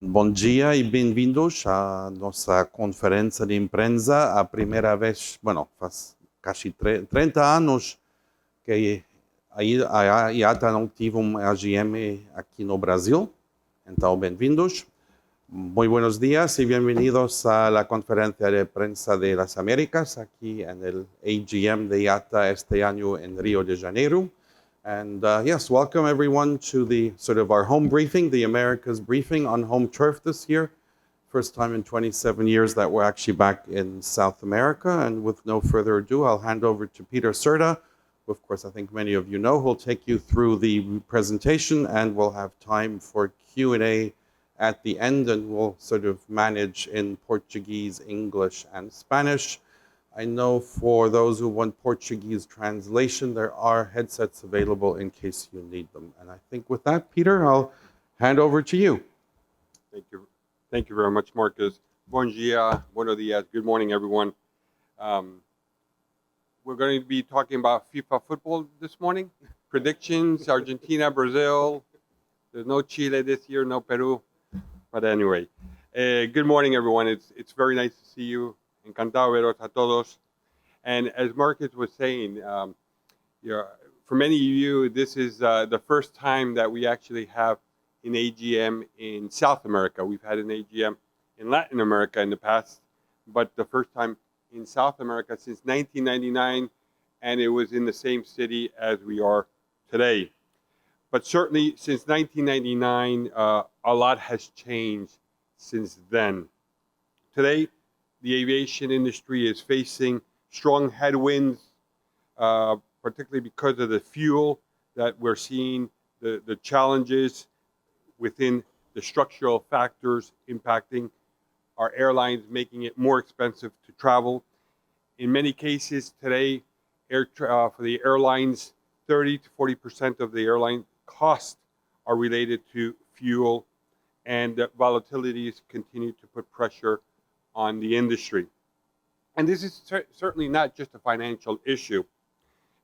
Bom dia e bem-vindos à nossa conferência de imprensa. A primeira vez, faz quase 30 anos que a IATA não teve um AGM aqui no Brasil. Então, bem-vindos. Muy buenos días y bienvenidos a la conferencia de prensa de las Américas aquí en el AGM de IATA este año en Rio de Janeiro. And yes, welcome everyone to the sort of our home briefing, the Americas briefing on home turf this year. First time in 27 years that we're actually back in South America. And with no further ado, I'll hand over to Peter Cerda, who of course I think many of you know, who'll take you through the presentation, and we'll have time for Q&A at the end, and we'll sort of manage in Portuguese, English, and Spanish. I know for those who want Portuguese translation, there are headsets available in case you need them. And I think with that, Peter, I'll hand over to you. Thank you. Thank you very much, Marcus. Bom dia, buenos dias. Good morning, everyone. We're going to be talking about FIFA football this morning. Predictions, Argentina, Brazil. There's no Chile this year, no Peru. But anyway, good morning, everyone. It's very nice to see you. Encantado veros a todos. And as Marcus was saying, for many of you, this is the first time that we actually have an AGM in South America. We've had an AGM in Latin America in the past, but the first time in South America since 1999, and it was in the same city as we are today. But certainly since 1999, a lot has changed since then. Today, the aviation industry is facing strong headwinds, particularly because of the fuel that we're seeing, the challenges within the structural factors impacting our airlines, making it more expensive to travel. In many cases today, for the airlines, 30 to 40% of the airline costs are related to fuel, and volatilities continue to put pressure on the industry. And this is certainly not just a financial issue.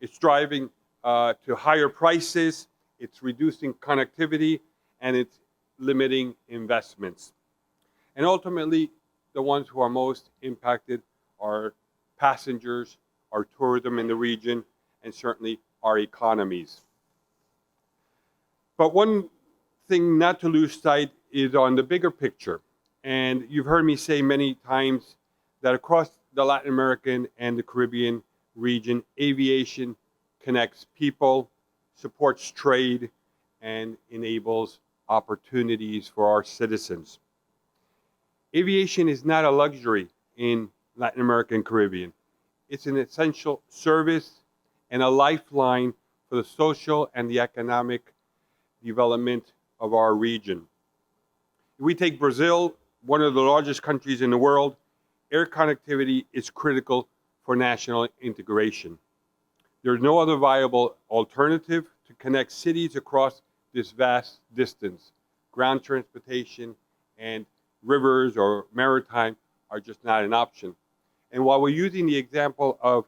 It's driving to higher prices, it's reducing connectivity, and it's limiting investments. And ultimately, the ones who are most impacted are passengers, our tourism in the region, and certainly our economies. But one thing not to lose sight is on the bigger picture. And you've heard me say many times that across the Latin American and the Caribbean region, aviation connects people, supports trade, and enables opportunities for our citizens. Aviation is not a luxury in Latin America and Caribbean. It's an essential service and a lifeline for the social and the economic development of our region. If we take Brazil, one of the largest countries in the world, air connectivity is critical for national integration. There's no other viable alternative to connect cities across this vast distance. Ground transportation and rivers or maritime are just not an option. And while we're using the example of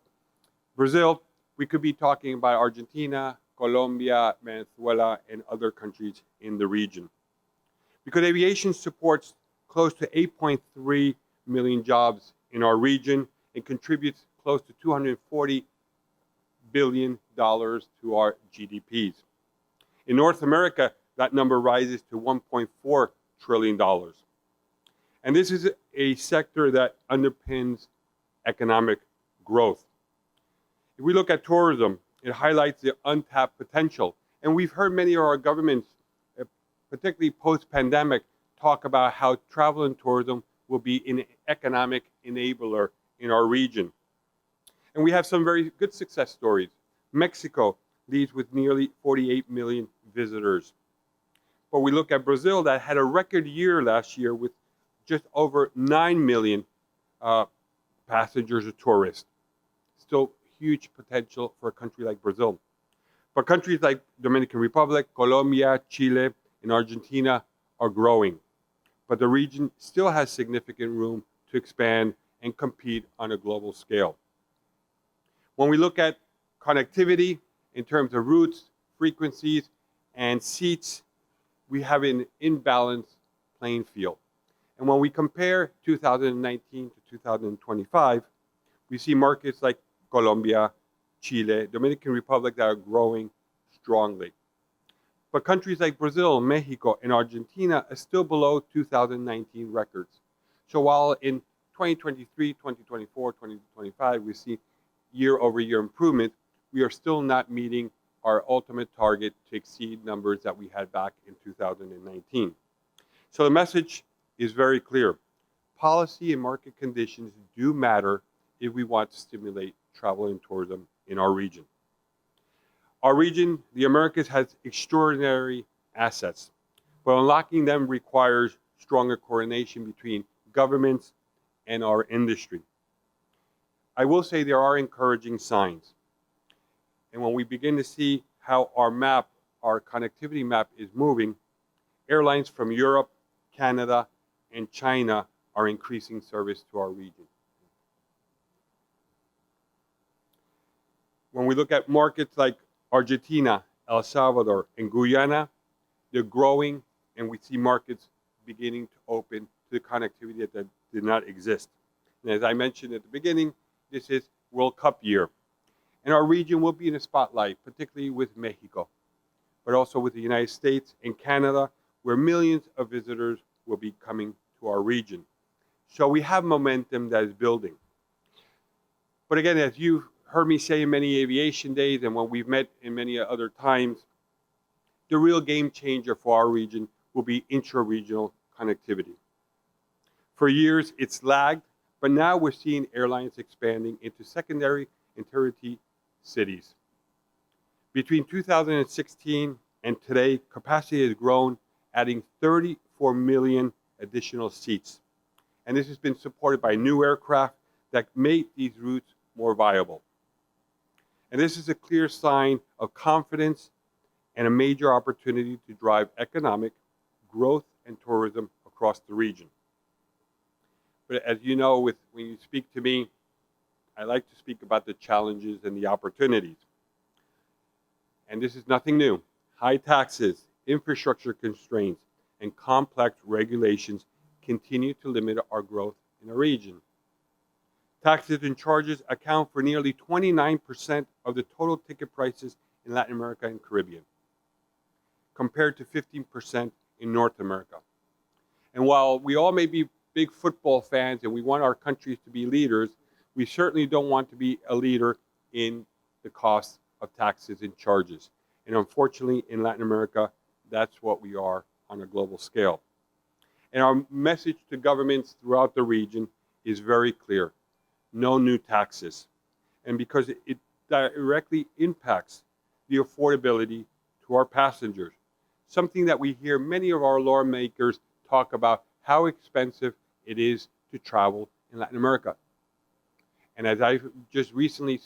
Brazil, we could be talking about Argentina, Colombia, Venezuela, and other countries in the region. Because aviation supports close to 8.3 million jobs in our region and contributes close to $240 billion to our GDPs. In North America, that number rises to $1.4 trillion. And this is a sector that underpins economic growth. If we look at tourism, it highlights the untapped potential. And we've heard many of our governments, particularly post-pandemic, talk about how travel and tourism will be an economic enabler in our region. And we have some very good success stories. Mexico leads with nearly 48 million visitors. But we look at Brazil, that had a record year last year with just over 9 million passengers or tourists. Still huge potential for a country like Brazil. But countries like Dominican Republic, Colombia, Chile, and Argentina are growing. But the region still has significant room to expand and compete on a global scale. When we look at connectivity in terms of routes, frequencies, and seats, we have an imbalance playing field. And when we compare 2019 to 2025, we see markets like Colombia, Chile, Dominican Republic that are growing strongly. But countries like Brazil, Mexico, and Argentina are still below 2019 records. So while in 2023, 2024, 2025, we see year-over-year improvement, we are still not meeting our ultimate target to exceed numbers that we had back in 2019. So the message is very clear. Policy and market conditions do matter if we want to stimulate travel and tourism in our region. Our region, the Americas, has extraordinary assets, but unlocking them requires stronger coordination between governments and our industry. I will say there are encouraging signs. And when we begin to see how our map, our connectivity map is moving, airlines from Europe, Canada, and China are increasing service to our region. When we look at markets like Argentina, El Salvador, and Guyana, they're growing, and we see markets beginning to open to the connectivity that did not exist. And as I mentioned at the beginning, this is World Cup year. And our region will be in the spotlight, particularly with Mexico, but also with the United States and Canada, where millions of visitors will be coming to our region. So we have momentum that is building. But again, as you've heard me say in many aviation days and when we've met in many other times, the real game changer for our region will be intra-regional connectivity. For years, it's lagged, but now we're seeing airlines expanding into secondary and tertiary cities. Between 2016 and today, capacity has grown, adding 34 million additional seats. And this has been supported by new aircraft that make these routes more viable. And this is a clear sign of confidence and a major opportunity to drive economic growth and tourism across the region. But as you know, when you speak to me, I like to speak about the challenges and the opportunities. And this is nothing new. High taxes, infrastructure constraints, and complex regulations continue to limit our growth in the region. Taxes and charges account for nearly 29% of the total ticket prices in Latin America and Caribbean, compared to 15% in North America. And while we all may be big football fans and we want our countries to be leaders, we certainly don't want to be a leader in the cost of taxes and charges. And unfortunately, in Latin America, that's what we are on a global scale. And our message to governments throughout the region is very clear. No new taxes. And because it directly impacts the affordability to our passengers, something that we hear many of our lawmakers talk about how expensive it is to travel in Latin America. And as I just recently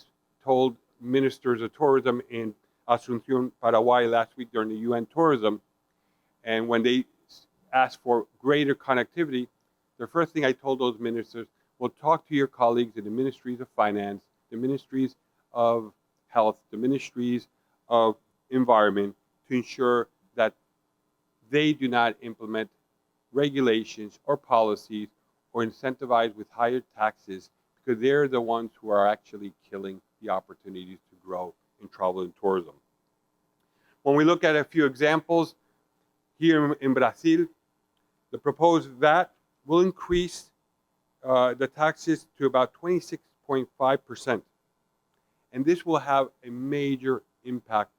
told ministers of tourism in Asunción, Paraguay last week during the UN tourism, and when they asked for greater connectivity, the first thing I told those ministers, well, talk to your colleagues in the ministries of finance, the ministries of health, the ministries of environment, to ensure that they do not implement regulations or policies or incentivize with higher taxes, because they're the ones who are actually killing the opportunities to grow in travel and tourism. When we look at a few examples, here in Brazil, the proposed VAT will increase the taxes to about 26.5%. And this will have a major impact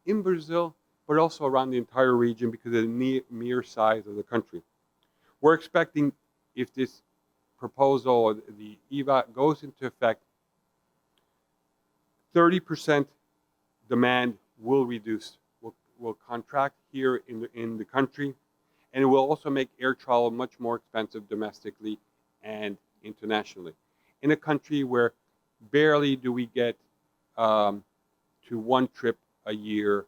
in Brazil, but also around the entire region because of the mere size of the country. We're expecting, if this proposal, the EVAT, goes into effect, 30% demand will reduce, will contract here in the country, and it will also make air travel much more expensive domestically and internationally. In a country where barely do we get to one trip a year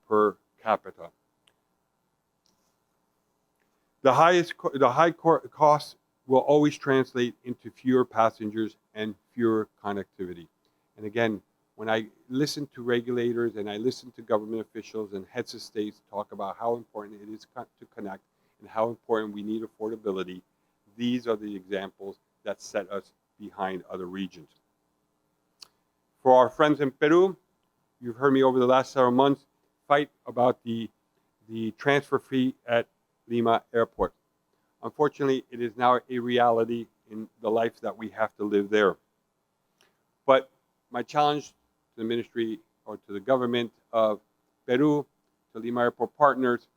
per capita. The high costs will always translate into fewer passengers and fewer connectivity. And again, when I listen to regulators and I listen to government officials and heads of states talk about how important it is to connect, and how important we need affordability, these are the examples that set us behind other regions. For our friends in Peru, you've heard me over the last several months fight about the transfer fee at Lima Airport. Unfortunately, it is now a reality in the life that we have to live there. But my challenge to the ministry or to the government of Peru, to Lima Airport partners,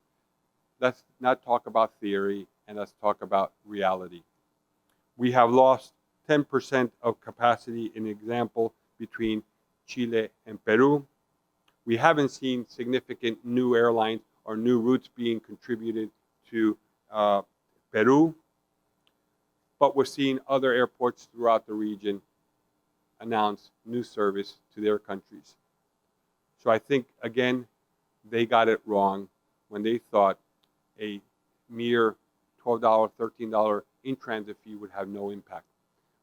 let's not talk about theory and let's talk about reality. We have lost 10% of capacity, in example, between Chile and Peru. We haven't seen significant new airlines or new routes being contributed to Peru, but we're seeing other airports throughout the region announce new service to their countries. So I think, again, they got it wrong when they thought a mere $12, $13 in-transit fee would have no impact.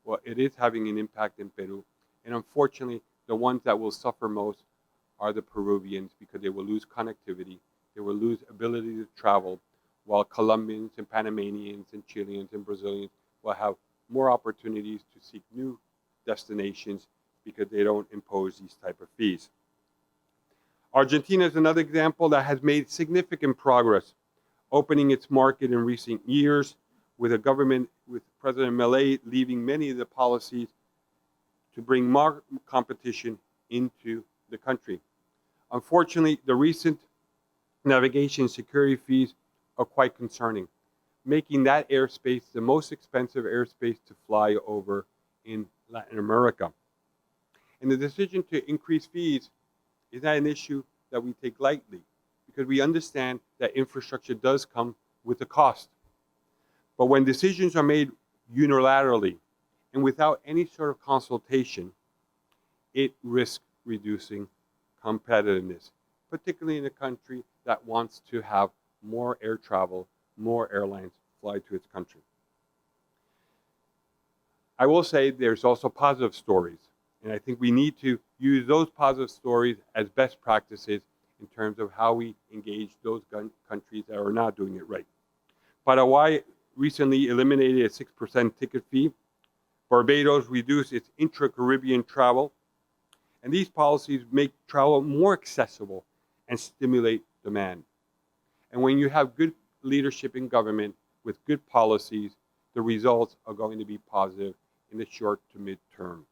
Well, it is having an impact in Peru, and unfortunately, the ones that will suffer most are the Peruvians because they will lose connectivity, they will lose ability to travel, while Colombians and Panamanians and Chileans and Brazilians will have more opportunities to seek new destinations because they don't impose these type of fees. Argentina is another example that has made significant progress, opening its market in recent years with a government, with President Milei leaving many of the policies to bring more competition into the country. Unfortunately, the recent navigation security fees are quite concerning, making that airspace the most expensive airspace to fly over in Latin America. And the decision to increase fees is not an issue that we take lightly, because we understand that infrastructure does come with a cost. But when decisions are made unilaterally and without any sort of consultation, it risks reducing competitiveness, particularly in a country that wants to have more air travel, more airlines fly to its country. I will say there's also positive stories, and I think we need to use those positive stories as best practices in terms of how we engage those countries that are not doing it right. Paraguay recently eliminated a 6% ticket fee. Barbados reduced its intra-Caribbean travel. And these policies make travel more accessible and stimulate demand. And when you have good leadership in government with good policies, the results are going to be positive in the short to mid-term.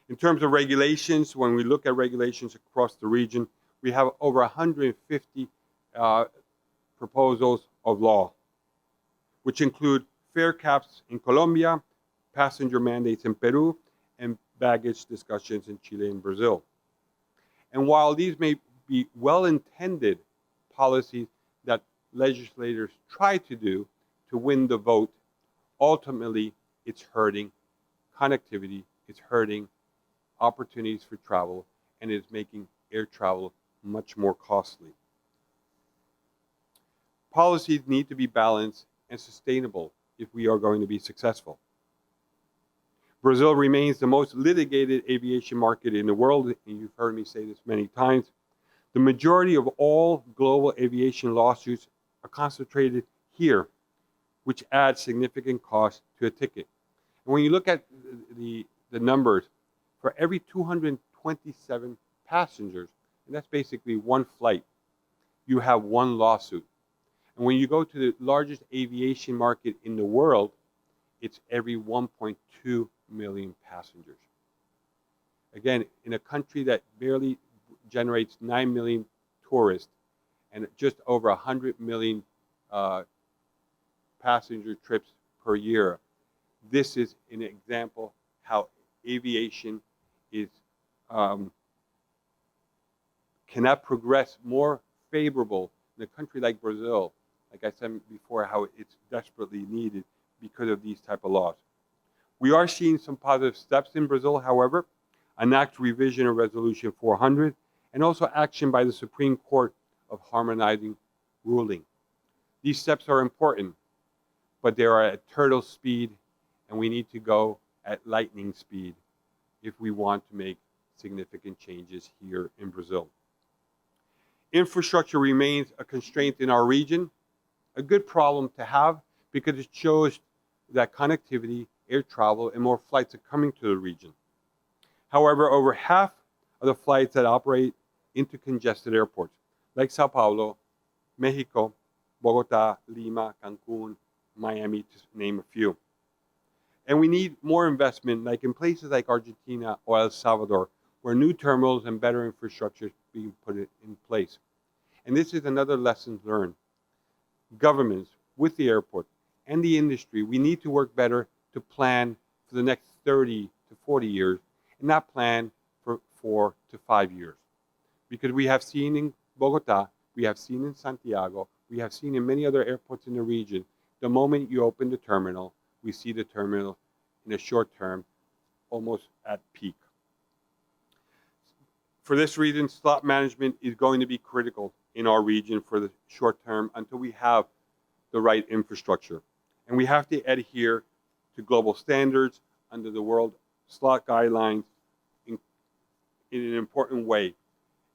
In terms of regulations, when we look at regulations across the region, we have over 150 proposals of law, which include fare caps in Colombia, passenger mandates in Peru, and baggage discussions in Chile and Brazil. And while these may be well-intended policies that legislators try to do to win the vote, ultimately it's hurting connectivity, it's hurting opportunities for travel, and it's making air travel much more costly. Policies need to be balanced and sustainable if we are going to be successful. Brazil remains the most litigated aviation market in the world, and you've heard me say this many times. The majority of all global aviation lawsuits are concentrated here, which adds significant cost to a ticket. And when you look at the numbers, for every 227 passengers, and that's basically one flight, you have one lawsuit. And when you go to the largest aviation market in the world, it's every 1.2 million passengers. Again, in a country that barely generates 9 million tourists and just over 100 million passenger trips per year, this is an example how aviation is cannot progress more favorable in a country like Brazil, like I said before, how it's desperately needed because of these type of laws. We are seeing some positive steps in Brazil, however, an act revision of Resolution 400, and also action by the Supreme Court of harmonizing ruling. These steps are important, but they are at turtle speed, and we need to go at lightning speed if we want to make significant changes here in Brazil. Infrastructure remains a constraint in our region. a good problem to have because it shows that connectivity, air travel, and more flights are coming to the region. However, over half of the flights that operate into congested airports, like Sao Paulo, Mexico, Bogota, Lima, Cancun, Miami, to name a few. And we need more investment, like in places like Argentina or El Salvador, where new terminals and better infrastructure is being put in place. And this is another lesson learned. Governments, with the airport, and the industry, we need to work better to plan for the next 30 to 40 years and not plan for 4 to 5 years. Because we have seen in Bogota, we have seen in Santiago, we have seen in many other airports in the region, the moment you open the terminal, we see the terminal in a short term almost at peak. For this reason, slot management is going to be critical in our region for the short term until we have the right infrastructure. And we have to adhere to global standards under the World Slot Guidelines in an important way.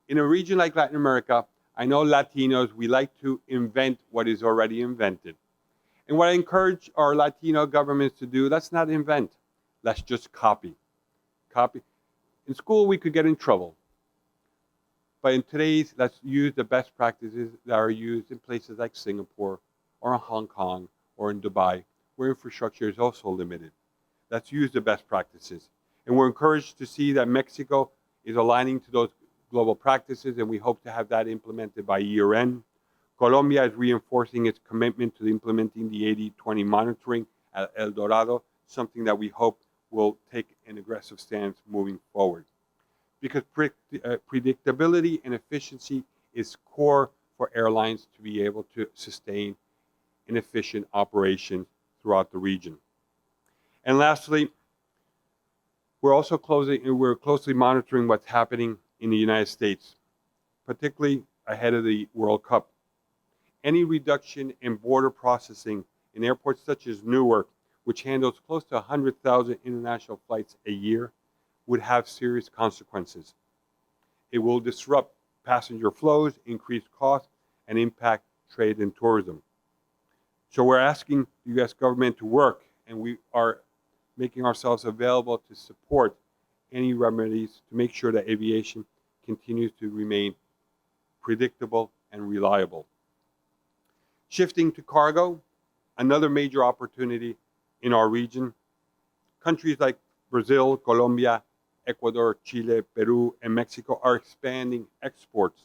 In a region like Latin America, I know Latinos, we like to invent what is already invented. And what I encourage our Latino governments to do, let's not invent. Let's just copy. Copy. In school, we could get in trouble. But in today's, let's use the best practices that are used in places like Singapore or in Hong Kong or in Dubai, where infrastructure is also limited. Let's use the best practices. And we're encouraged to see that Mexico is aligning to those global practices, and we hope to have that implemented by year end. Colombia is reinforcing its commitment to implementing the 80-20 monitoring at El Dorado, something that we hope will take an aggressive stance moving forward. Because predictability and efficiency is core for airlines to be able to sustain an efficient operation throughout the region. And lastly, we're closely monitoring what's happening in the United States, particularly ahead of the World Cup. Any reduction in border processing in airports such as Newark, which handles close to 100,000 international flights a year, would have serious consequences. It will disrupt passenger flows, increase costs, and impact trade and tourism. So we're asking the U.S. government to work, and we are making ourselves available to support any remedies to make sure that aviation continues to remain predictable and reliable. Shifting to cargo, another major opportunity in our region. Countries like Brazil, Colombia, Ecuador, Chile, Peru, and Mexico are expanding exports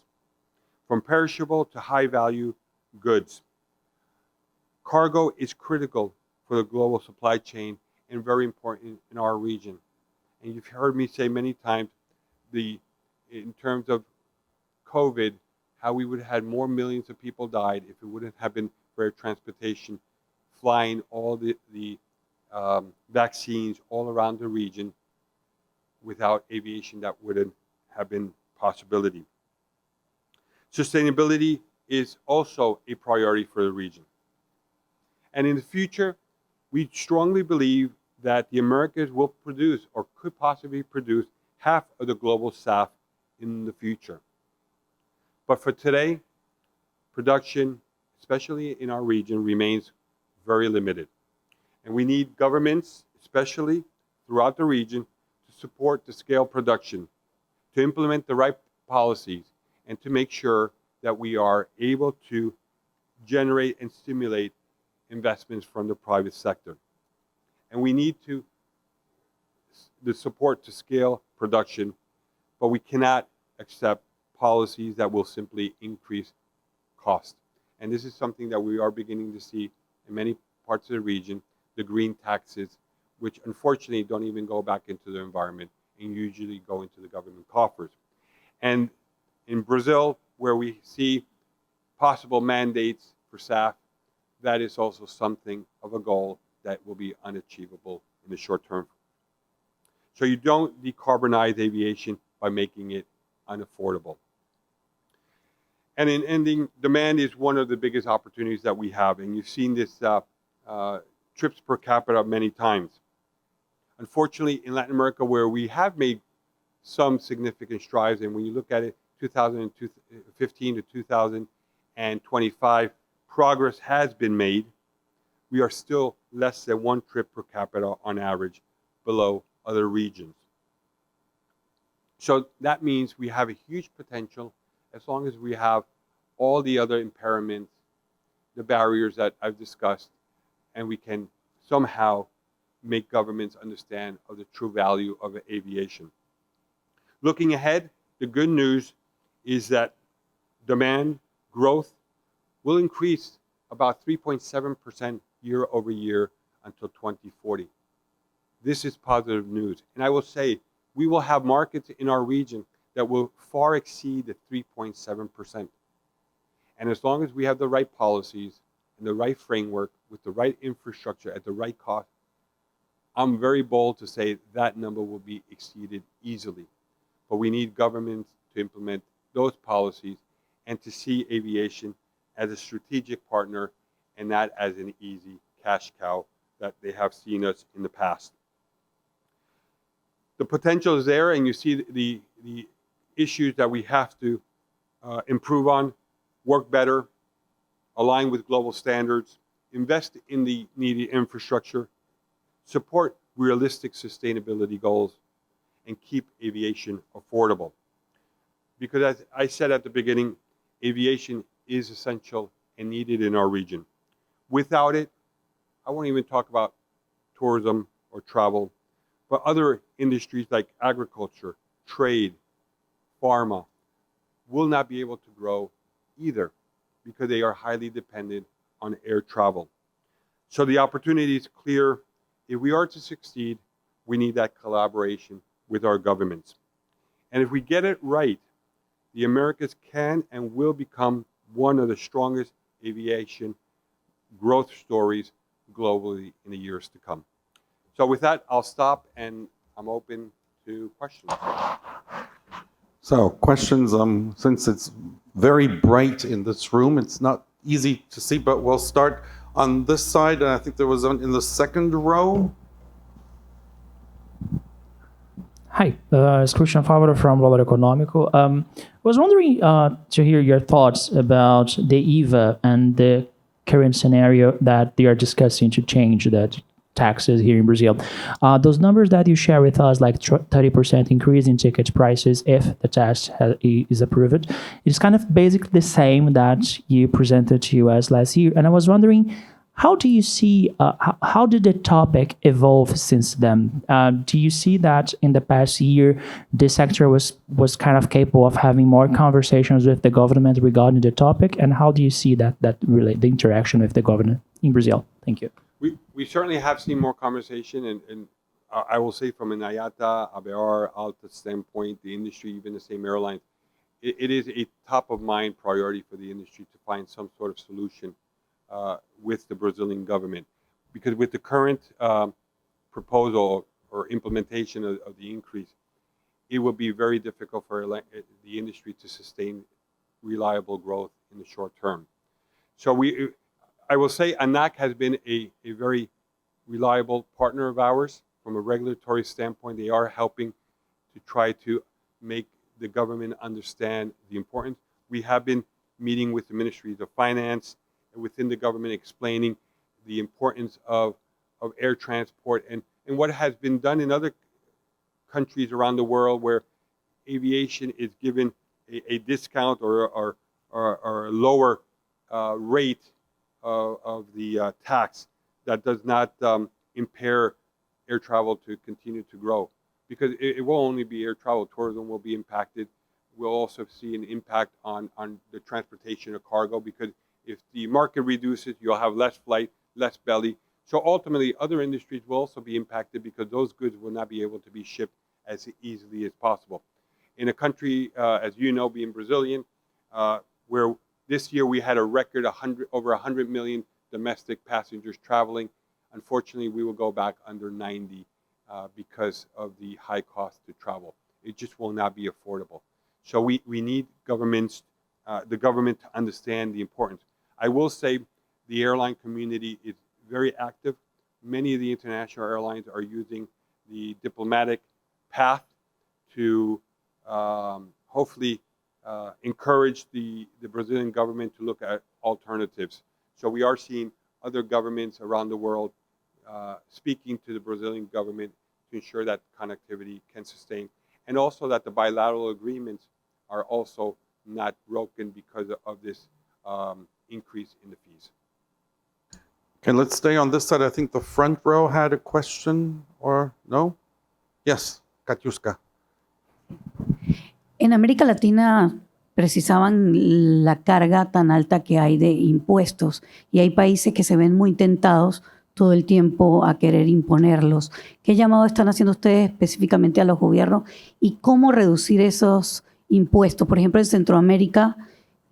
from perishable to high-value goods. Cargo is critical for the global supply chain and very important in our region. And you've heard me say many times, in terms of COVID, how we would have had more millions of people died if it wouldn't have been for air transportation, flying all the vaccines all around the region. Without aviation, that wouldn't have been a possibility. Sustainability is also a priority for the region. And in the future, we strongly believe that the Americas will produce or could possibly produce half of the global SAF in the future. But for today, production, especially in our region, remains very limited. And we need governments, especially throughout the region, to support the scale production, to implement the right policies, and to make sure that we are able to generate and stimulate investments from the private sector. And we need the support to scale production, but we cannot accept policies that will simply increase cost. And this is something that we are beginning to see in many parts of the region, the green taxes, which unfortunately don't even go back into the environment and usually go into the government coffers. And in Brazil, where we see possible mandates for SAF, that is also something of a goal that will be unachievable in the short term. So you don't decarbonize aviation by making it unaffordable. And in ending, demand is one of the biggest opportunities that we have. And you've seen this trips per capita many times. Unfortunately, in Latin America, where we have made some significant strides, and when you look at it, 2015 to 2025, progress has been made, we are still less than 1 trip per capita on average below other regions. So that means we have a huge potential as long as we have all the other impairments, the barriers that I've discussed, and we can somehow make governments understand of the true value of aviation. Looking ahead, the good news is that demand growth will increase about 3.7% year over year until 2040. This is positive news. And I will say, we will have markets in our region that will far exceed the 3.7%. And as long as we have the right policies and the right framework with the right infrastructure at the right cost, I'm very bold to say that number will be exceeded easily. But we need governments to implement those policies and to see aviation as a strategic partner and not as an easy cash cow that they have seen us in the past. The potential is there, and you see the issues that we have to improve on, work better, align with global standards, invest in the needed infrastructure, support realistic sustainability goals, and keep aviation affordable. Because as I said at the beginning, aviation is essential and needed in our region. Without it, I won't even talk about tourism or travel, but other industries like agriculture, trade, pharma, will not be able to grow either because they are highly dependent on air travel. So the opportunity is clear. If we are to succeed, we need that collaboration with our governments. And if we get it right, the Americas can and will become one of the strongest aviation growth stories globally in the years to come. So with that, I'll stop and I'm open to questions. So questions, since it's very bright in this room, it's not easy to see, but we'll start on this side. And I think there was one in the second row. Hi, it's Christian Favaro from Valor Econômico. I was wondering to hear your thoughts about the EVA and the current scenario that they are discussing to change that taxes here in Brazil. Those numbers that you share with us, like 30% increase in ticket prices if the test is approved, it's kind of basically the same that you presented to us last year. And I was wondering, how do you see, how did the topic evolve since then? Do you see that in the past year, the sector was kind of capable of having more conversations with the government regarding the topic? And how do you see that relate the interaction with the government in Brazil? Thank you. We certainly have seen more conversation, and I will say from an IATA, ABR, ALTA standpoint, the industry, even the same airlines, it is a top of mind priority for the industry to find some sort of solution with the Brazilian government, because with the current proposal or implementation of the increase, it will be very difficult for the industry to sustain reliable growth in the short term. So I will say ANAC has been a very reliable partner of ours from a regulatory standpoint. They are helping to try to make the government understand the importance. We have been meeting with the ministries of finance within the government, explaining the importance of air transport and what has been done in other countries around the world where aviation is given a discount or a lower rate of the tax that does not impair air travel to continue to grow. Because it will only be air travel. Tourism will be impacted. We'll also see an impact on the transportation of cargo, because if the market reduces, you'll have less flight, less belly. So ultimately, other industries will also be impacted because those goods will not be able to be shipped as easily as possible. In a country, as you know, being Brazilian, where this year we had a record over 100 million domestic passengers traveling, unfortunately, we will go back under 90 because of the high cost to travel. It just will not be affordable. So we need the government to understand the importance. I will say the airline community is very active. Many of the international airlines are using the diplomatic path to hopefully encourage the Brazilian government to look at alternatives. So we are seeing other governments around the world speaking to the Brazilian government to ensure that connectivity can sustain, and also that the bilateral agreements are also not broken because of this increase in the fees. Okay, let's stay on this side. I think the front row had a question, or no? Yes, Katiuska. En América Latina precisaban la carga tan alta que hay de impuestos y hay países que se ven muy tentados todo el tiempo a querer imponerlos. ¿Qué llamado están haciendo ustedes específicamente a los gobiernos y cómo reducir esos impuestos? Por ejemplo, en Centroamérica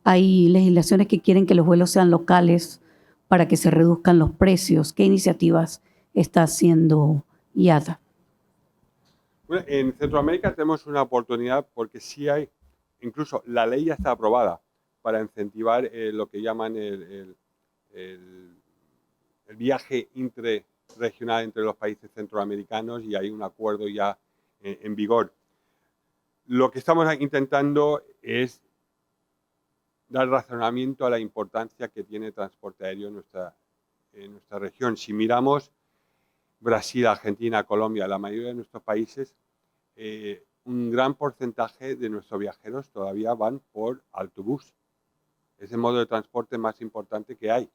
hay legislaciones que quieren que los vuelos sean locales para que se reduzcan los precios. ¿Qué iniciativas está haciendo IATA? Bueno, en Centroamérica tenemos una oportunidad porque sí hay, incluso la ley ya está aprobada para incentivar lo que llaman el viaje interregional entre los países centroamericanos, y hay un acuerdo ya en vigor. Lo que estamos intentando es dar razonamiento a la importancia que tiene el transporte aéreo en nuestra región. Si miramos Brasil, Argentina, Colombia, la mayoría de nuestros países, un gran porcentaje de nuestros viajeros todavía van por autobús. Es el modo de transporte más importante que hay.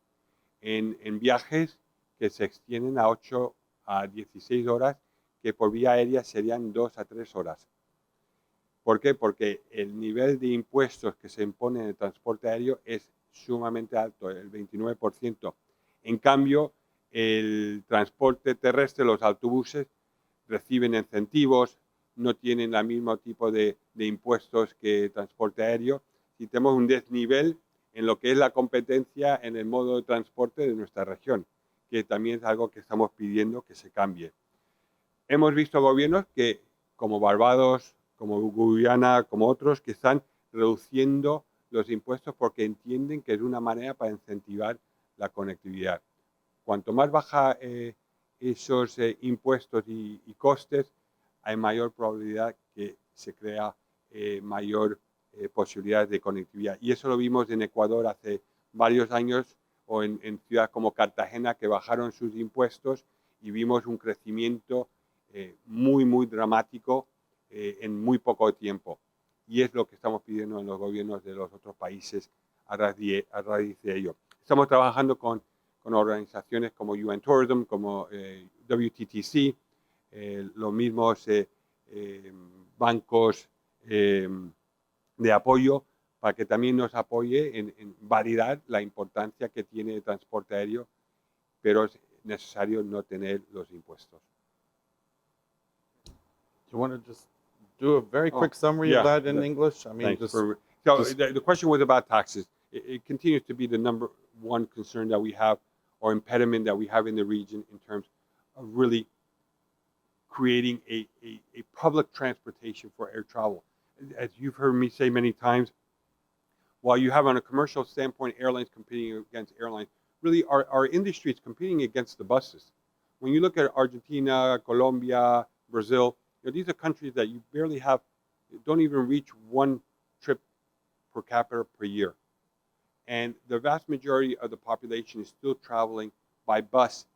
En viajes que se extienden a 8 a 16 horas, que por vía aérea serían 2 a 3 horas. ¿Por qué? Porque el nivel de impuestos que se impone en el transporte aéreo es sumamente alto, el 29%. En cambio, el transporte terrestre, los autobuses, reciben incentivos, no tienen el mismo tipo de impuestos que el transporte aéreo, y tenemos un desnivel en lo que es la competencia en el modo de transporte de nuestra región, que también es algo que estamos pidiendo que se cambie. Hemos visto gobiernos que, como Barbados, como Guyana, como otros, que están reduciendo los impuestos porque entienden que es una manera para incentivar la conectividad. Cuanto más baja esos impuestos y costes, hay mayor probabilidad que se crea mayor posibilidad de conectividad. Y eso lo vimos en Ecuador hace varios años, o en ciudades como Cartagena, que bajaron sus impuestos y vimos un crecimiento muy dramático en muy poco tiempo. Y es lo que estamos pidiendo en los gobiernos de los otros países a raíz de ello. Estamos trabajando con organizaciones como UN Tourism, como WTTC, los mismos bancos de apoyo, para que también nos apoye en validar la importancia que tiene el transporte aéreo, pero es necesario no tener los impuestos. Do you want to just do a very quick summary of that in English? I mean, So the question was about taxes. It continues to be the number one concern that we have, or impediment that we have in the region, in terms of really creating a public transportation for air travel. As you've heard me say many times, while you have on a commercial standpoint airlines competing against airlines, really our industry is competing against the buses. When you look at Argentina, Colombia, Brazil, these are countries that you barely have, don't even reach one trip per capita per year. And the vast majority of the population is still traveling by bus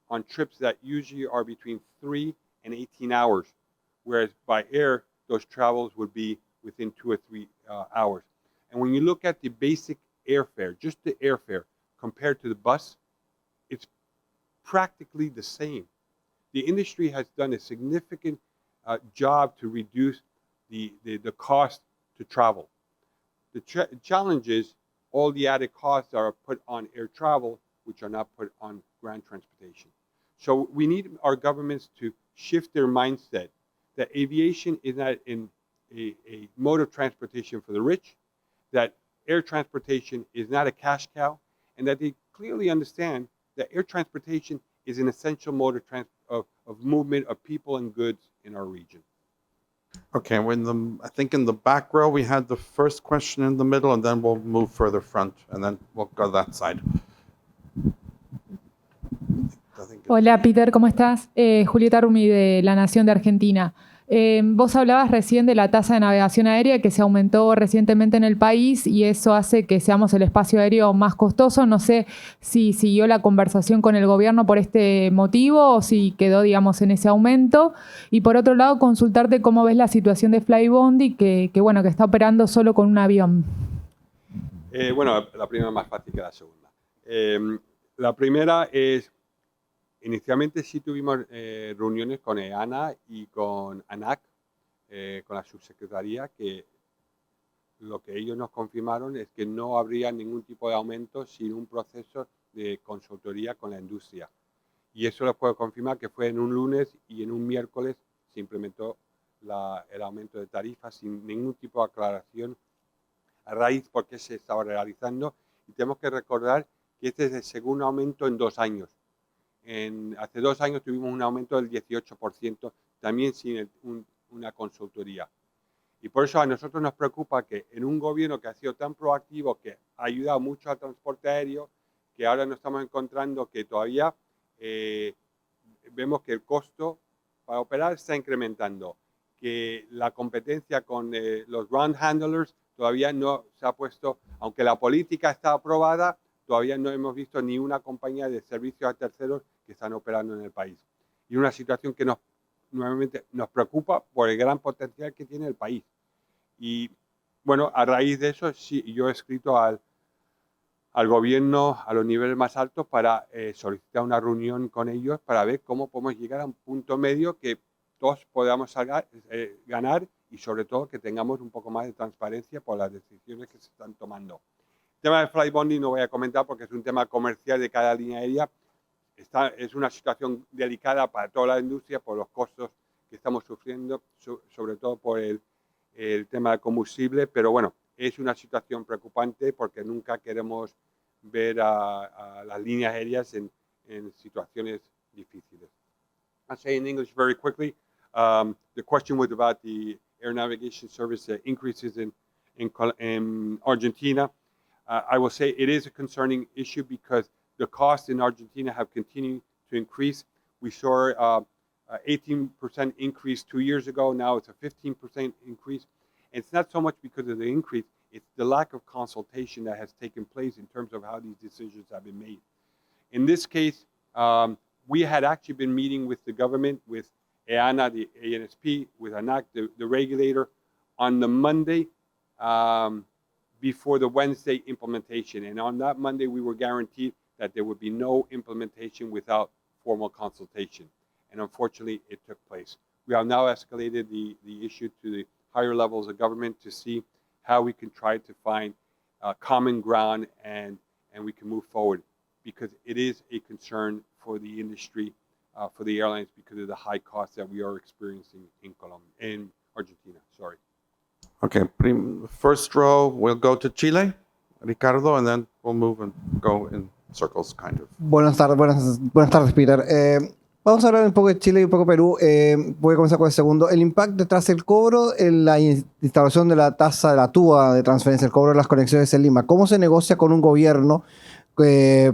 on trips that usually are between 3 and 18 hours, whereas by air, those travels would be within 2 or 3 hours. And when you look at the basic airfare, just the airfare, compared to the bus, it's practically the same. The industry has done a significant job to reduce the cost to travel. The challenge is all the added costs are put on air travel, which are not put on ground transportation. So we need our governments to shift their mindset that aviation is not a mode of transportation for the rich, that air transportation is not a cash cow, and that they clearly understand that air transportation is an essential mode of movement of people and goods in our region. okay, I think in the back row we had the first question in the middle, and then we'll move further front, and then we'll go that side. Hola Peter, ¿cómo estás? Julieta Rumi de La Nación de Argentina. Vos hablabas recién de la tasa de navegación aérea que se aumentó recientemente en el país y eso hace que seamos el espacio aéreo más costoso. No sé si siguió la conversación con el gobierno por este motivo o si quedó, digamos, en ese aumento. Y por otro lado, consultarte cómo ves la situación de Flybondi, que está operando solo con un avión. Bueno, la primera más fácil que la segunda. La primera es, inicialmente sí tuvimos reuniones con EANA y con ANAC, con la subsecretaría, que lo que ellos nos confirmaron es que no habría ningún tipo de aumento sin un proceso de consultoría con la industria. Y eso les puedo confirmar que fue en un lunes y en un miércoles se implementó el aumento de tarifas sin ningún tipo de aclaración a raíz por qué se estaba realizando. Y tenemos que recordar que este es el segundo aumento en 2 años. Hace 2 años tuvimos un aumento del 18%, también sin una consultoría. Y por eso a nosotros nos preocupa que en un gobierno que ha sido tan proactivo, que ha ayudado mucho al transporte aéreo, que ahora nos estamos encontrando que todavía vemos que el costo para operar está incrementando, que la competencia con los ground handlers todavía no se ha puesto, aunque la política está aprobada, todavía no hemos visto ni una compañía de servicios a terceros que están operando en el país. Y una situación que nuevamente nos preocupa por el gran potencial que tiene el país. Y bueno, a raíz de eso, sí, yo he escrito al gobierno a los niveles más altos para solicitar una reunión con ellos para ver cómo podemos llegar a un punto medio que todos podamos ganar y sobre todo que tengamos un poco más de transparencia por las decisiones que se están tomando. El tema de Flybondi no voy a comentar porque es un tema comercial de cada línea aérea. Es una situación delicada para toda la industria por los costos que estamos sufriendo, sobre todo por el tema del combustible, pero bueno, es una situación preocupante porque nunca queremos ver a las líneas aéreas en situaciones difíciles. I'll say in English very quickly, the question was about the air navigation service increases in Argentina. I will say it is a concerning issue because the costs in Argentina have continued to increase. We saw 18% increase 2 years ago. Now it's a 15% increase. And it's not so much because of the increase, it's the lack of consultation that has taken place in terms of how these decisions have been made. In this case, we had actually been meeting with the government, with EANA, the ANSP, with ANAC, the regulator, on the Monday before the Wednesday implementation. And on that Monday, we were guaranteed that there would be no implementation without formal consultation. And unfortunately, it took place. We have now escalated the issue to the higher levels of government to see how we can try to find common ground and we can move forward, because it is a concern for the industry, for the airlines, because of the high costs that we are experiencing in Argentina. Sorry. Okay, first row, we'll go to Chile, Ricardo, and then we'll move and go in circles, kind of. Buenas tardes, Peter. Vamos a hablar un poco de Chile y un poco de Perú. Voy a comenzar con el segundo. El impacto tras el cobro en la instauración de la tasa de la TUA de transferencia, el cobro de las conexiones en Lima. ¿Cómo se negocia con un gobierno que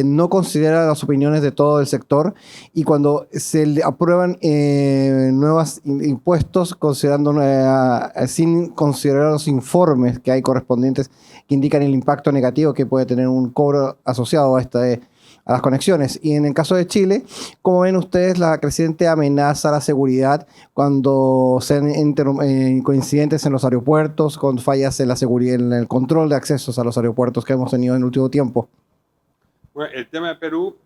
no considera las opiniones de todo el sector, y cuando se le aprueban nuevos impuestos sin considerar los informes que hay correspondientes que indican el impacto negativo que puede tener un cobro asociado a las conexiones? Y en el caso de Chile, ¿cómo ven ustedes la creciente amenaza a la seguridad cuando sean coincidentes en los aeropuertos, con fallas en la seguridad, en el control de accesos a los aeropuertos que hemos tenido en el último tiempo? Bueno, el tema de Perú,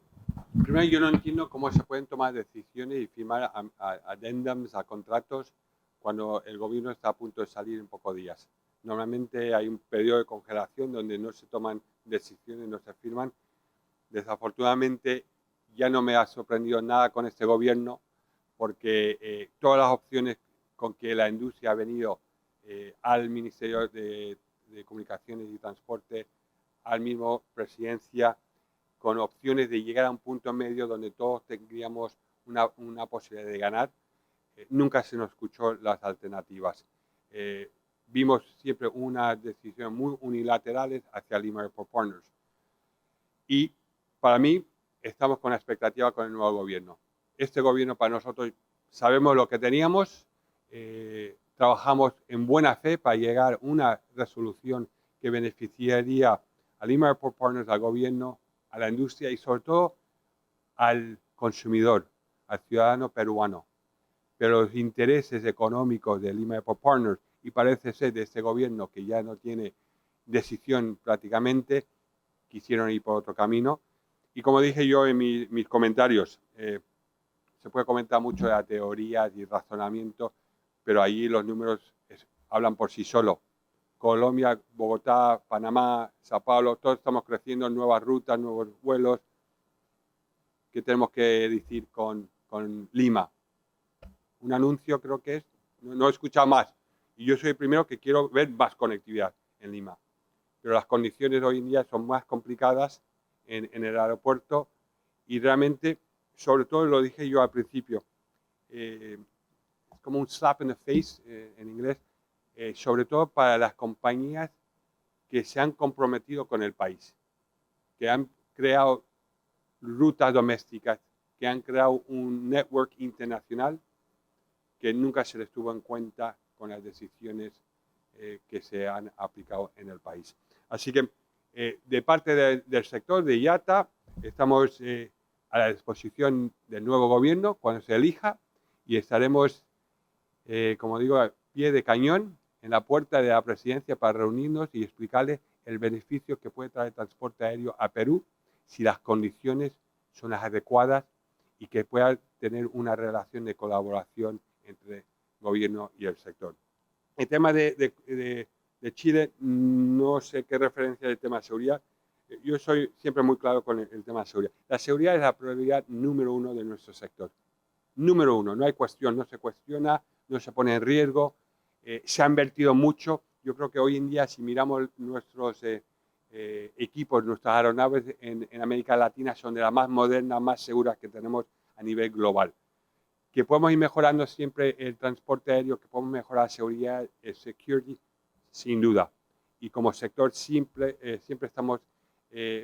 primero yo no entiendo cómo se pueden tomar decisiones y firmar addendums a contratos cuando el gobierno está a punto de salir en pocos días. Normalmente hay un periodo de congelación donde no se toman decisiones, no se firman. Desafortunadamente ya no me ha sorprendido nada con este gobierno, porque todas las opciones con que la industria ha venido al Ministerio de Comunicaciones y Transporte, al mismo Presidencia, con opciones de llegar a un punto medio donde todos tendríamos una posibilidad de ganar, nunca se nos escuchó las alternativas. Vimos siempre unas decisiones muy unilaterales hacia Lima Airport Partners. Y para mí, estamos con la expectativa con el nuevo gobierno. Este gobierno para nosotros sabemos lo que teníamos, trabajamos en buena fe para llegar a una resolución que beneficiaría a Lima Airport Partners, al gobierno, a la industria y sobre todo al consumidor, al ciudadano peruano. Pero los intereses económicos de Lima Airport Partners y parece ser de este gobierno que ya no tiene decisión prácticamente, quisieron ir por otro camino. Y como dije yo en mis comentarios, se puede comentar mucho de la teoría y razonamiento, pero allí los números hablan por sí solos. Colombia, Bogotá, Panamá, Sao Paulo, todos estamos creciendo, nuevas rutas, nuevos vuelos. ¿Qué tenemos que decir con Lima? Un anuncio creo que es, no he escuchado más. Y yo soy el primero que quiero ver más conectividad en Lima. Pero las condiciones hoy en día son más complicadas en el aeropuerto y realmente, sobre todo lo dije yo al principio, es como un slap in the face en inglés, sobre todo para las compañías que se han comprometido con el país, que han creado rutas domésticas, que han creado un network internacional que nunca se les tuvo en cuenta con las decisiones que se han aplicado en el país. Así que de parte del sector de IATA estamos a la disposición del nuevo gobierno cuando se elija y estaremos, como digo, a pie de cañón en la puerta de la presidencia para reunirnos y explicarles el beneficio que puede traer el transporte aéreo a Perú si las condiciones son las adecuadas y que pueda tener una relación de colaboración entre el gobierno y el sector. El tema de Chile, no sé qué referencia del tema de seguridad. Yo soy siempre muy claro con el tema de seguridad. La seguridad es la prioridad número uno de nuestro sector. Número uno, no hay cuestión, no se cuestiona, no se pone en riesgo. Se ha invertido mucho. Yo creo que hoy en día, si miramos nuestros equipos, nuestras aeronaves en América Latina son de las más modernas, más seguras que tenemos a nivel global. Que podemos ir mejorando siempre el transporte aéreo, que podemos mejorar la seguridad, el security, sin duda. Y como sector siempre estamos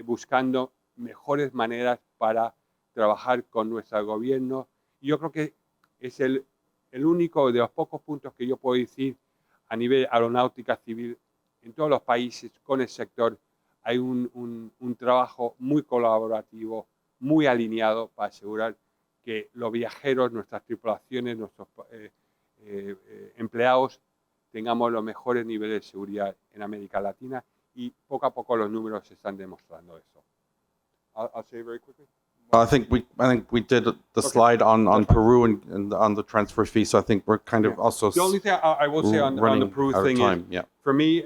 buscando mejores maneras para trabajar con nuestro gobierno. Y yo creo que es el único de los pocos puntos que yo puedo decir a nivel aeronáutica civil en todos los países con el sector. Hay un trabajo muy colaborativo, muy alineado para asegurar que los viajeros, nuestras tripulaciones, nuestros empleados tengamos los mejores niveles de seguridad en América Latina y poco a poco los números están demostrando eso. I'll say very quickly. Well, I think we did the slide on Peru and on the transfer fee, so I think we're kind of also The only thing I will say on the Peru thing is, for me,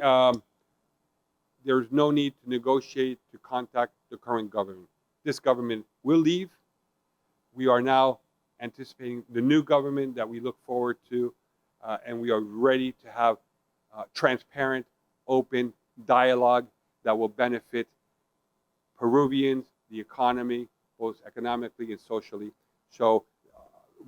there's no need to negotiate to contact the current government. This government will leave. We are now anticipating the new government that we look forward to, and we are ready to have transparent, open dialogue that will benefit Peruvians, the economy, both economically and socially. So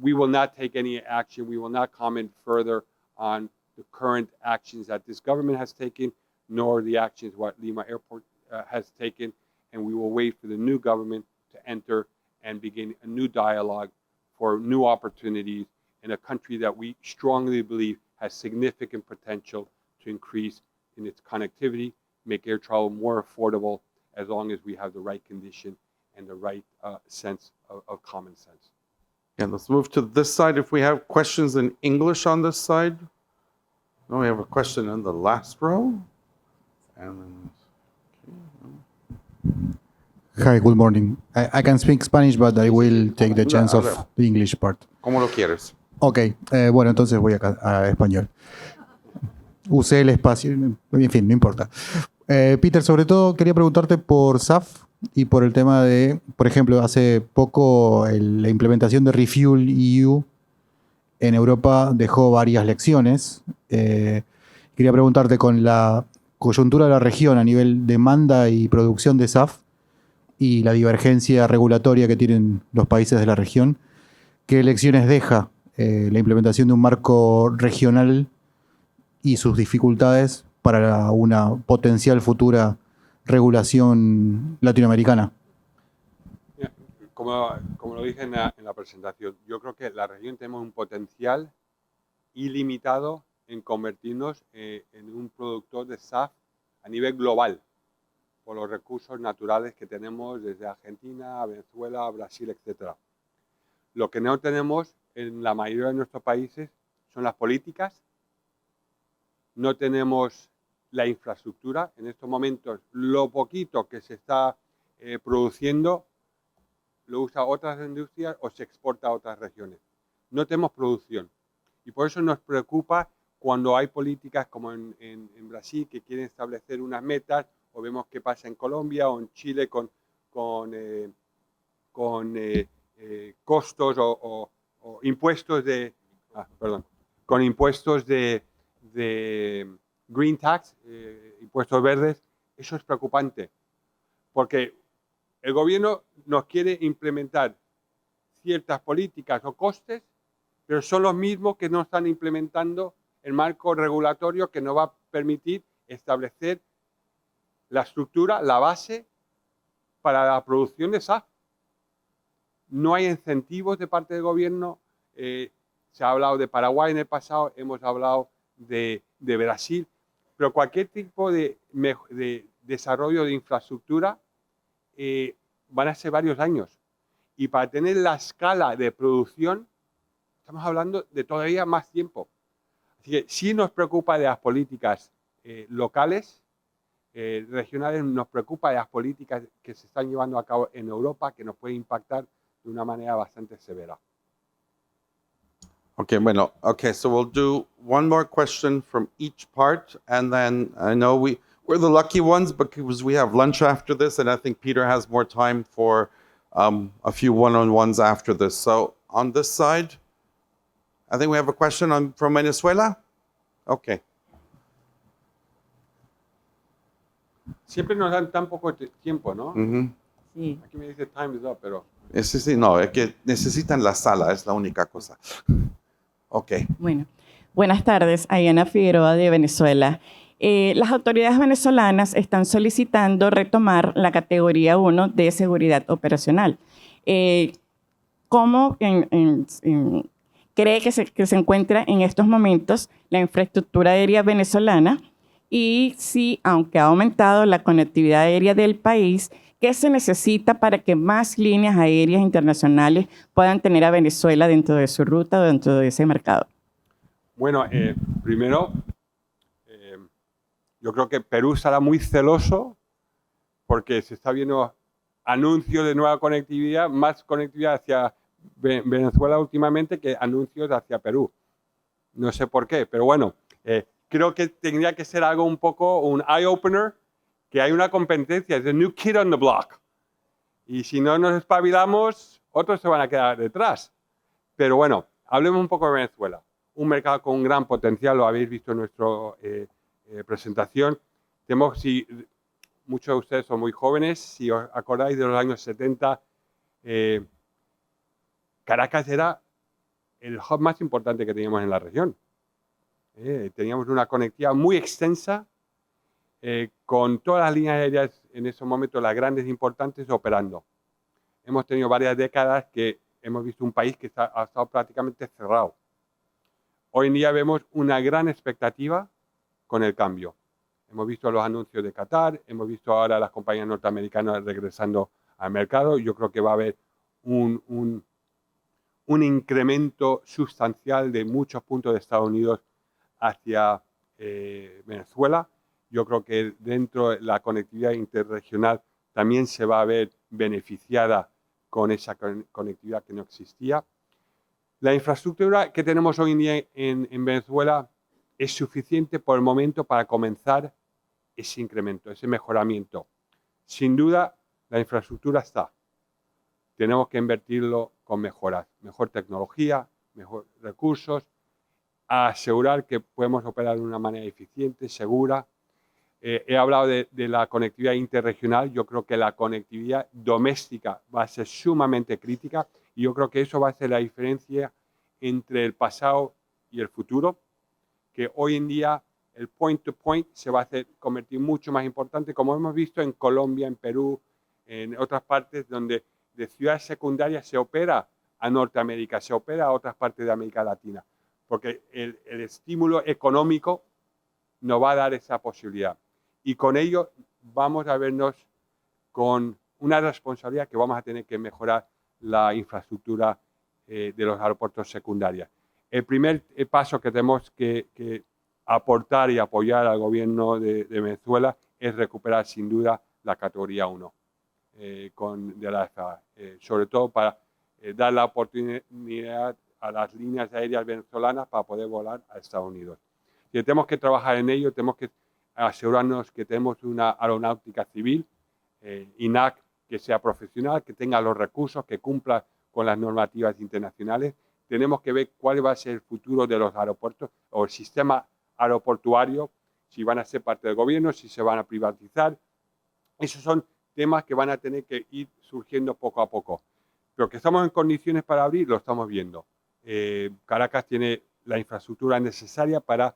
we will not take any action. We will not comment further on the current actions that this government has taken, nor the actions what Lima Airport has taken, and we will wait for the new government to enter and begin a new dialogue for new opportunities in a country that we strongly believe has significant potential to increase in its connectivity, make air travel more affordable as long as we have the right condition and the right sense of common sense. Yeah, let's move to this side. If we have questions in English on this side. No, we have a question in the last row. And then, Hi, good morning. I can speak Spanish, but I will take the chance of the English part. ¿Cómo lo quieres? Ok, bueno, entonces voy a español. Usé el espacio, en fin, no importa. Peter, sobre todo quería preguntarte por SAF y por el tema de, por ejemplo, hace poco la implementación de Refuel EU en Europa dejó varias lecciones. Quería preguntarte con la coyuntura de la región a nivel demanda y producción de SAF y la divergencia regulatoria que tienen los países de la región, ¿qué lecciones deja la implementación de un marco regional y sus dificultades para una potencial futura regulación latinoamericana? Yeah. como lo dije en la presentación, yo creo que la región tenemos un potencial ilimitado en convertirnos en un productor de SAF a nivel global, por los recursos naturales que tenemos desde Argentina, Venezuela, Brasil, etc. Lo que no tenemos en la mayoría de nuestros países son las políticas, no tenemos la infraestructura. En estos momentos, lo poquito que se está produciendo lo usa otras industrias o se exporta a otras regiones. No tenemos producción. Y por eso nos preocupa cuando hay políticas como en Brasil que quieren establecer unas metas, o vemos qué pasa en Colombia o en Chile con costos o impuestos con impuestos de green tax, impuestos verdes. Eso es preocupante, porque el gobierno nos quiere implementar ciertas políticas o costes, pero son los mismos que no están implementando el marco regulatorio que nos va a permitir establecer la estructura, la base para la producción de SAF. No hay incentivos de parte del gobierno. Se ha hablado de Paraguay en el pasado, hemos hablado de Brasil, pero cualquier tipo de desarrollo de infraestructura van a ser varios años. Y para tener la escala de producción, estamos hablando de todavía más tiempo. Así que sí nos preocupa de las políticas locales, regionales, nos preocupa de las políticas que se están llevando a cabo en Europa, que nos puede impactar de una manera bastante severa. Okay, bueno, okay, so we'll do one more question from each part, and then I know we're the lucky ones because we have lunch after this, and I think Peter has more time for a few one-on-ones after this. So on this side, I think we have a question from Venezuela. Okay. Siempre nos dan tan poco tiempo, ¿no? Sí. Aquí me dice time is up, pero... Sí, no, es que necesitan la sala, es la única cosa. Ok. Bueno, buenas tardes, Ayana Figueroa de Venezuela. Las autoridades venezolanas están solicitando retomar la categoría 1 de seguridad operacional. ¿Cómo cree que se encuentra en estos momentos la infraestructura aérea venezolana? Y si, aunque ha aumentado la conectividad aérea del país, ¿qué se necesita para que más líneas aéreas internacionales puedan tener a Venezuela dentro de su ruta o dentro de ese mercado? Bueno, primero, yo creo que Perú estará muy celoso porque se está viendo anuncios de nueva conectividad, más conectividad hacia Venezuela últimamente que anuncios hacia Perú. No sé por qué, pero bueno, creo que tendría que ser algo un poco un eye-opener, que hay una competencia, es the new kid on the block. Y si no nos espabilamos, otros se van a quedar detrás. Pero bueno, hablemos un poco de Venezuela. Un mercado con un gran potencial, lo habéis visto en nuestra presentación. Muchos de ustedes son muy jóvenes, si os acordáis de los años 70, Caracas era el hub más importante que teníamos en la región. Teníamos una conectividad muy extensa con todas las líneas aéreas en esos momentos, las grandes importantes, operando. Hemos tenido varias décadas que hemos visto un país que ha estado prácticamente cerrado. Hoy en día vemos una gran expectativa con el cambio. Hemos visto los anuncios de Qatar, hemos visto ahora las compañías norteamericanas regresando al mercado. Yo creo que va a haber un incremento sustancial de muchos puntos de Estados Unidos hacia Venezuela. Yo creo que dentro de la conectividad interregional también se va a ver beneficiada con esa conectividad que no existía. La infraestructura que tenemos hoy en día en Venezuela es suficiente por el momento para comenzar ese incremento, ese mejoramiento. Sin duda, la infraestructura está. Tenemos que invertirlo con mejoras, mejor tecnología, mejor recursos, a asegurar que podemos operar de una manera eficiente, segura. He hablado de la conectividad interregional. Yo creo que la conectividad doméstica va a ser sumamente crítica y yo creo que eso va a ser la diferencia entre el pasado y el futuro, que hoy en día el point-to-point se va a convertir mucho más importante, como hemos visto en Colombia, en Perú, en otras partes donde de ciudades secundarias se opera a Norteamérica, se opera a otras partes de América Latina, porque el estímulo económico nos va a dar esa posibilidad. Y con ello vamos a vernos con una responsabilidad que vamos a tener que mejorar la infraestructura de los aeropuertos secundarios. El primer paso que tenemos que aportar y apoyar al gobierno de Venezuela es recuperar sin duda la categoría 1 de la FAA, sobre todo para dar la oportunidad a las líneas aéreas venezolanas para poder volar a Estados Unidos. Y tenemos que trabajar en ello, tenemos que asegurarnos que tenemos una aeronáutica civil, INAC, que sea profesional, que tenga los recursos, que cumpla con las normativas internacionales. Tenemos que ver cuál va a ser el futuro de los aeropuertos o el sistema aeroportuario, si van a ser parte del gobierno, si se van a privatizar. Esos son temas que van a tener que ir surgiendo poco a poco. Pero que estamos en condiciones para abrir, lo estamos viendo. Caracas tiene la infraestructura necesaria para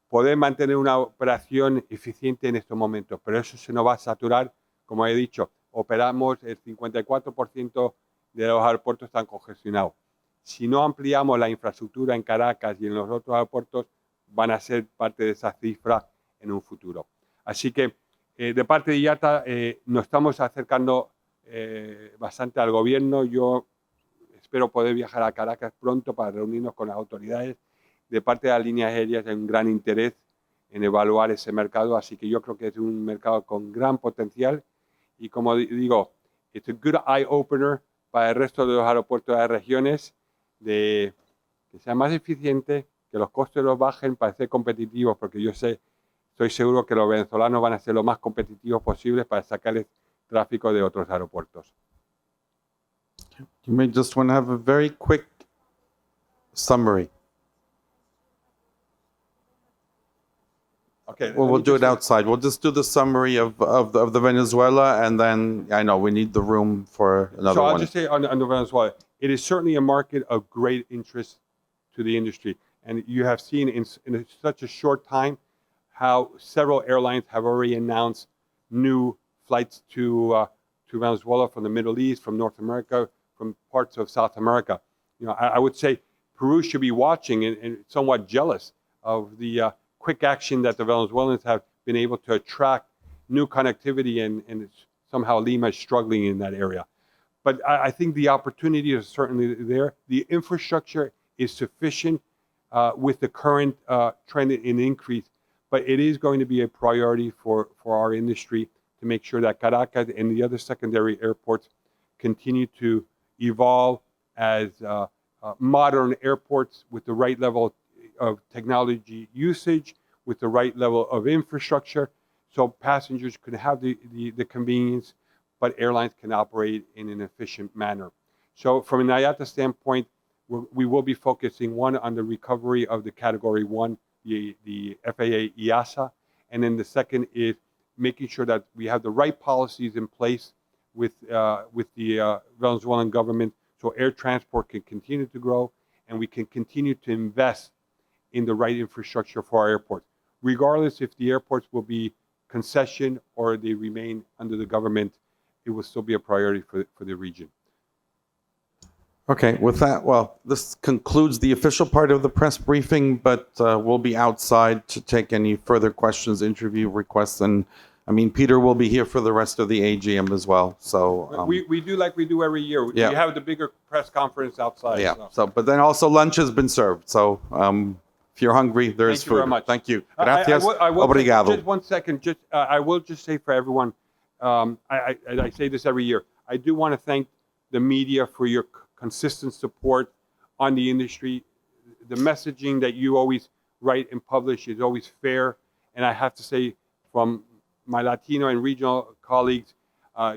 poder mantener una operación eficiente en estos momentos, pero eso se nos va a saturar, como he dicho, operamos el 54% de los aeropuertos están congestionados. Si no ampliamos la infraestructura en Caracas y en los otros aeropuertos, van a ser parte de esa cifra en un futuro. Así que de parte de IATA nos estamos acercando bastante al gobierno. Yo espero poder viajar a Caracas pronto para reunirnos con las autoridades. De parte de las líneas aéreas hay un gran interés en evaluar ese mercado, así que yo creo que es un mercado con gran potencial y como digo, es un good eye opener para el resto de los aeropuertos de las regiones, de que sea más eficiente, que los costes los bajen para ser competitivos, porque yo estoy seguro que los venezolanos van a ser lo más competitivos posibles para sacarles tráfico de otros aeropuertos. You may just want to have a very quick summary. Okay, Well, we'll do it outside. We'll just do the summary of the Venezuela, and then I know we need the room for another So I'll one. just say on the Venezuela, it is certainly a market of great interest to the industry. And you have seen in such a short time how several airlines have already announced new flights to Venezuela from the Middle East, from North America, from parts of South America. You know, I would say Peru should be watching and somewhat jealous of the quick action that the Venezuelans have been able to attract new connectivity, and somehow Lima is struggling in that area. But I think the opportunity is certainly there. The infrastructure is sufficient with the current trend in increase, but it is going to be a priority for our industry to make sure that Caracas and the other secondary airports continue to evolve as modern airports with the right level of technology usage, with the right level of infrastructure, so passengers could have the convenience, but airlines can operate in an efficient manner. So from an IATA standpoint, we will be focusing, one, on the recovery of the Category 1, the FAA EASA, and then the second is making sure that we have the right policies in place with the Venezuelan government so air transport can continue to grow and we can continue to invest in the right infrastructure for our airports, regardless if the airports will be concession or they remain under the government. It will still be a priority for the region. Okay, with that, well, this concludes the official part of the press briefing, but we'll be outside to take any further questions, interview requests, and I mean, Peter will be here for the rest of the AGM as well. So we do like we do every year. Yeah. We have the bigger press conference outside. yeah. So, but then also lunch has been served. So if you're hungry, there's Thank you food. very much. Thank you. I Gracias. will Obrigado. just 1 second. I will just say for everyone, I say this every year. I do want to thank the media for your consistent support on the industry. The messaging that you always write and publish is always fair. And I have to say, from my Latino and regional colleagues,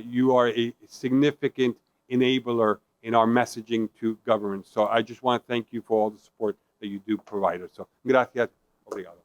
you are a significant enabler in our messaging to government. So I just want to thank you for all the support that you do provide us. So, gracias. Obrigado.